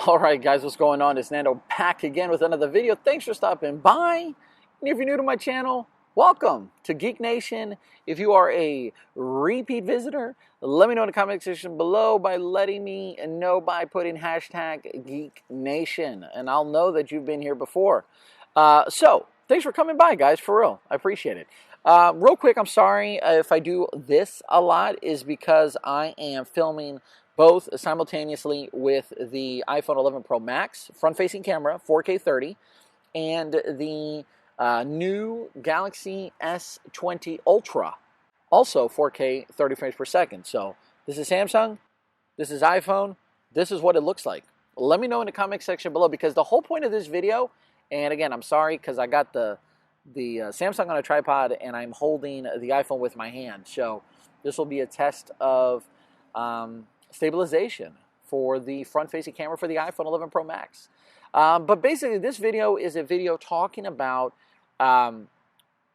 All right, guys, what's going on? It's Nando back again with another video. Thanks for stopping by. And if you're new to my channel, welcome to Geek Nation. If you are a repeat visitor, let me know in the comment section below by letting me know by putting hashtag Geek Nation, and I'll know that you've been here before. So, thanks for coming by, guys, for real. I appreciate it. Real quick, I'm sorry if I do this a lot, is because I am filming both simultaneously with the iPhone 11 Pro Max front-facing camera, 4K 30, and the new Galaxy S20 Ultra, also 4K 30 frames per second. So this is Samsung, this is iPhone, this is what it looks like. Let me know in the comment section below, because the whole point of this video, and again, I'm sorry because I got the Samsung on a tripod and I'm holding the iPhone with my hand. So this will be a test of stabilization for the front-facing camera for the iPhone 11 Pro Max. But basically, this video is a video talking about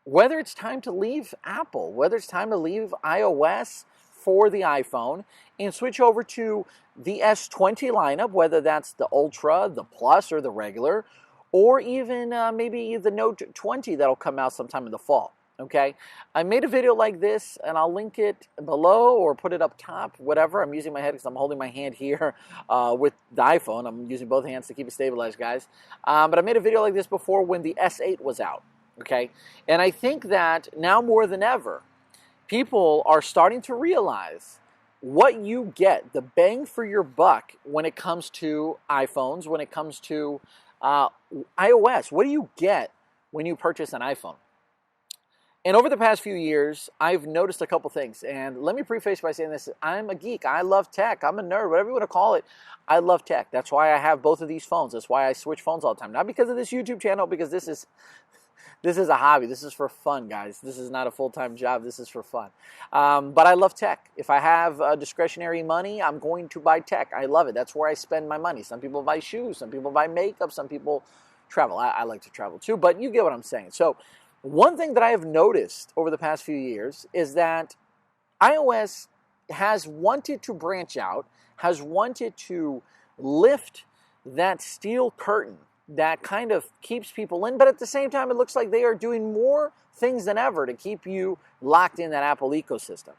whether it's time to leave Apple, whether it's time to leave iOS for the iPhone and switch over to the S20 lineup, whether that's the Ultra, the Plus, or the regular, or even maybe the Note 20 that'll come out sometime in the fall. Okay, I made a video like this, and I'll link it below or put it up top, whatever. I'm using my head because I'm holding my hand here with the iPhone. I'm using both hands to keep it stabilized, guys. But I made a video like this before when the S8 was out, okay? And I think that now more than ever, people are starting to realize what you get, the bang for your buck when it comes to iPhones, when it comes to iOS. What do you get when you purchase an iPhone? And over the past few years, I've noticed a couple things. And let me preface by saying this. I'm a geek. I love tech. I'm a nerd, whatever you want to call it. I love tech. That's why I have both of these phones. That's why I switch phones all the time. Not because of this YouTube channel, because this is a hobby. This is for fun, guys. This is not a full-time job. This is for fun. But I love tech. If I have discretionary money, I'm going to buy tech. I love it. That's where I spend my money. Some people buy shoes. Some people buy makeup. Some people travel. I like to travel too, but you get what I'm saying. So one thing that I have noticed over the past few years is that iOS has wanted to branch out, has wanted to lift that steel curtain that kind of keeps people in, but at the same time, it looks like they are doing more things than ever to keep you locked in that Apple ecosystem.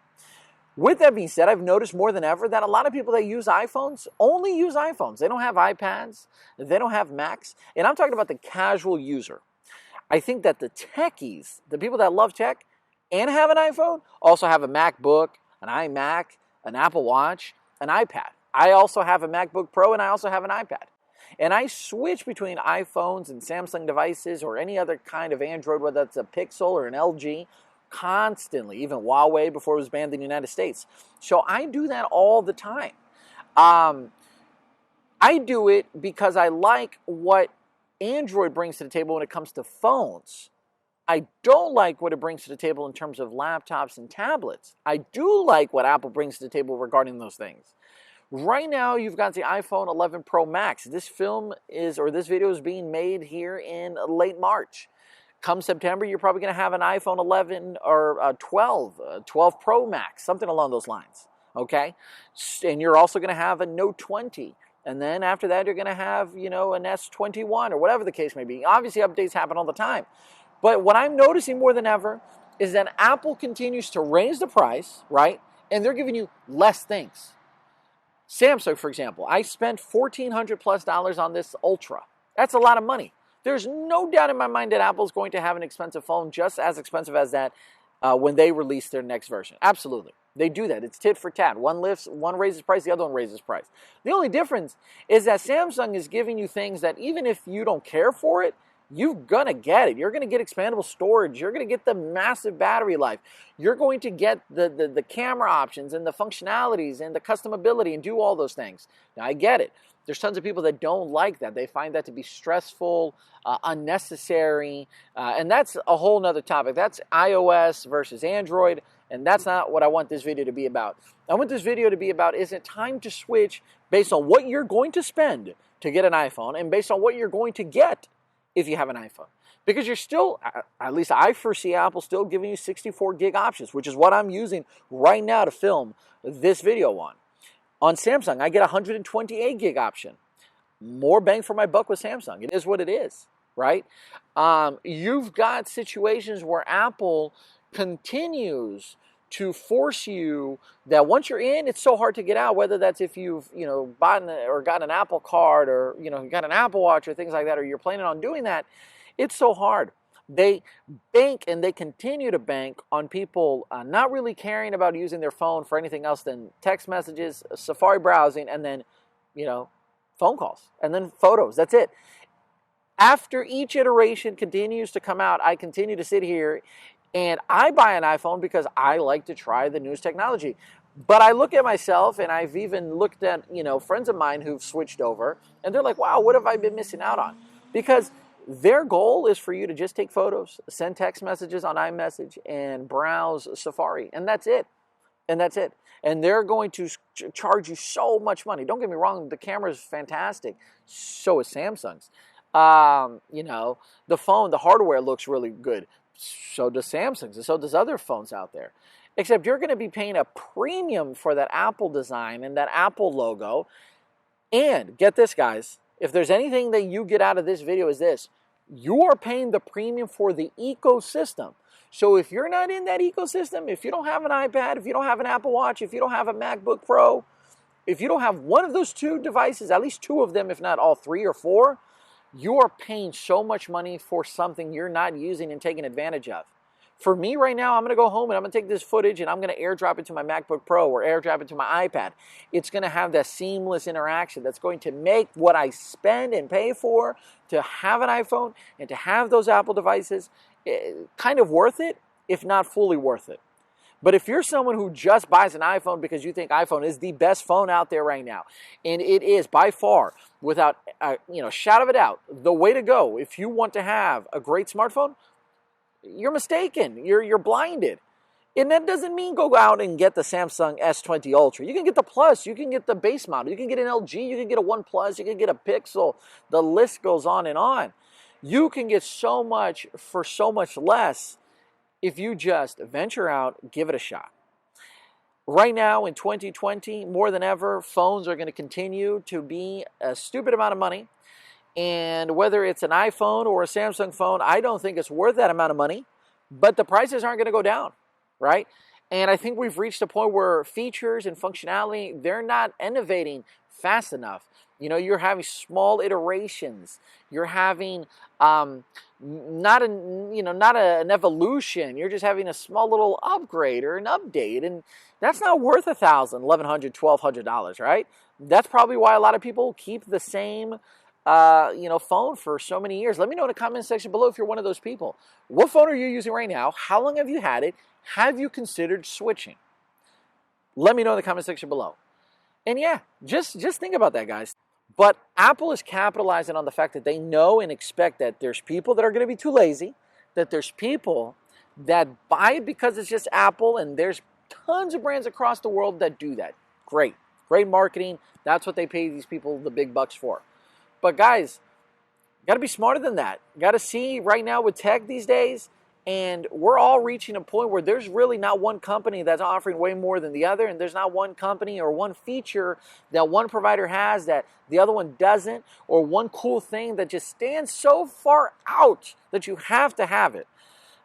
With that being said, I've noticed more than ever that a lot of people that use iPhones only use iPhones. They don't have iPads, they don't have Macs, and I'm talking about the casual user. I think that the techies, the people that love tech and have an iPhone, also have a MacBook, an iMac, an Apple Watch, an iPad. I also have a MacBook Pro and I also have an iPad. And I switch between iPhones and Samsung devices or any other kind of Android, whether it's a Pixel or an LG, constantly, even Huawei before it was banned in the United States. So I do that all the time. I do it because I like what Android brings to the table when it comes to phones. I don't like what it brings to the table in terms of laptops and tablets. I do like what Apple brings to the table regarding those things. Right now, you've got the iPhone 11 Pro Max. This video is being made here in late March. Come September, you're probably going to have an iPhone 11 or 12 Pro Max, something along those lines, okay? And you're also going to have a Note 20. And then after that, you're going to have, an S21 or whatever the case may be. Obviously, updates happen all the time. But what I'm noticing more than ever is that Apple continues to raise the price, right? And they're giving you less things. Samsung, for example, I spent $1,400+ on this Ultra. That's a lot of money. There's no doubt in my mind that Apple's going to have an expensive phone just as expensive as that when they release their next version. Absolutely. They do that. It's tit for tat. One raises price, the other one raises price. The only difference is that Samsung is giving you things that even if you don't care for it, you're going to get it. You're going to get expandable storage. You're going to get the massive battery life. You're going to get the camera options and the functionalities and the customability and do all those things. Now, I get it. There's tons of people that don't like that. They find that to be stressful, unnecessary, and that's a whole nother topic. That's iOS versus Android. And that's not what I want this video to be about. I want this video to be about, is it time to switch based on what you're going to spend to get an iPhone and based on what you're going to get if you have an iPhone? Because you're still, at least I foresee Apple still giving you 64 gig options, which is what I'm using right now to film this video on. On Samsung, I get a 128 gig option. more bang for my buck with Samsung. It is what it is, right? You've got situations where Apple continues to force you that once you're in, it's so hard to get out, whether that's if you've, bought or got an Apple card or, got an Apple Watch or things like that, or you're planning on doing that, it's so hard. They bank and they continue to bank on people not really caring about using their phone for anything else than text messages, Safari browsing, and then, phone calls, and then photos. That's it. After each iteration continues to come out, I continue to sit here and I buy an iPhone because I like to try the newest technology. But I look at myself, and I've even looked at, friends of mine who've switched over, and they're like, wow, what have I been missing out on? Because their goal is for you to just take photos, send text messages on iMessage, and browse Safari. And that's it. And that's it. And they're going to charge you so much money. Don't get me wrong, the camera is fantastic. So is Samsung's. The phone, the hardware looks really good. So does Samsung's, and so does other phones out there. Except you're going to be paying a premium for that Apple design and that Apple logo. And get this, guys, if there's anything that you get out of this video is this: you are paying the premium for the ecosystem. So if you're not in that ecosystem, if you don't have an iPad, if you don't have an Apple Watch, if you don't have a MacBook Pro, if you don't have one of those two devices, at least two of them, if not all three or four, you are paying so much money for something you're not using and taking advantage of. For me right now, I'm going to go home and I'm going to take this footage and I'm going to airdrop it to my MacBook Pro or airdrop it to my iPad. It's going to have that seamless interaction that's going to make what I spend and pay for to have an iPhone and to have those Apple devices kind of worth it, if not fully worth it. But if you're someone who just buys an iPhone because you think iPhone is the best phone out there right now, and it is by far, without shadow of a doubt, the way to go if you want to have a great smartphone, you're mistaken. You're blinded. And that doesn't mean go out and get the Samsung S20 Ultra. You can get the Plus. You can get the base model. You can get an LG. You can get a OnePlus. You can get a Pixel. The list goes on and on. You can get so much for so much less if you just venture out, give it a shot. Right now in 2020, more than ever, phones are going to continue to be a stupid amount of money. And whether it's an iPhone or a Samsung phone, I don't think it's worth that amount of money. But the prices aren't going to go down, right? And I think we've reached a point where features and functionality, they're not innovating fast enough. You're having small iterations. You're having not an evolution. You're just having a small little upgrade or an update, and that's not worth $1,000, $1,100, $1,200, right? That's probably why a lot of people keep the same phone for so many years. Let me know in the comment section below if you're one of those people. What phone are you using right now? How long have you had it? Have you considered switching? Let me know in the comment section below. And yeah, just think about that, guys. But Apple is capitalizing on the fact that they know and expect that there's people that are going to be too lazy, that there's people that buy it because it's just Apple, and there's tons of brands across the world that do that. Great marketing. That's what they pay these people the big bucks for. But guys, got to be smarter than that. Got to see right now with tech these days, and we're all reaching a point where there's really not one company that's offering way more than the other, and there's not one company or one feature that one provider has that the other one doesn't, or one cool thing that just stands so far out that you have to have it.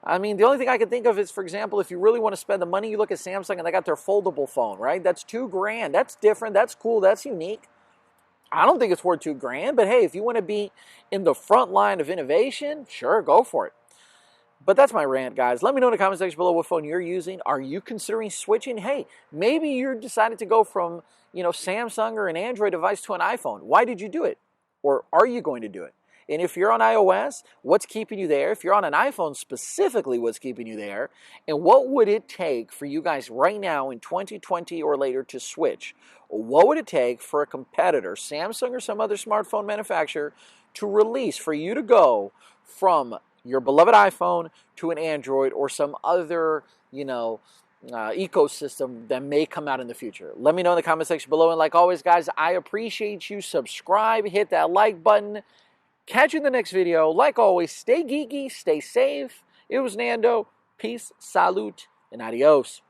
I mean, the only thing I can think of is, for example, if you really want to spend the money, you look at Samsung and they got their foldable phone, right? That's $2,000. That's different. That's cool. That's unique. I don't think it's worth $2,000, but hey, if you want to be in the front line of innovation, sure, go for it. But that's my rant, guys. Let me know in the comment section below what phone you're using. Are you considering switching? Hey, maybe you're decided to go from, Samsung or an Android device to an iPhone. Why did you do it? Or are you going to do it? And if you're on iOS, what's keeping you there? If you're on an iPhone specifically, what's keeping you there? And what would it take for you guys right now in 2020 or later to switch? What would it take for a competitor, Samsung or some other smartphone manufacturer, to release for you to go from your beloved iPhone to an Android or some other, ecosystem that may come out in the future? Let me know in the comment section below. And like always, guys, I appreciate you. Subscribe, hit that like button. Catch you in the next video. Like always, stay geeky, stay safe. It was Nando. Peace, salute, and adios.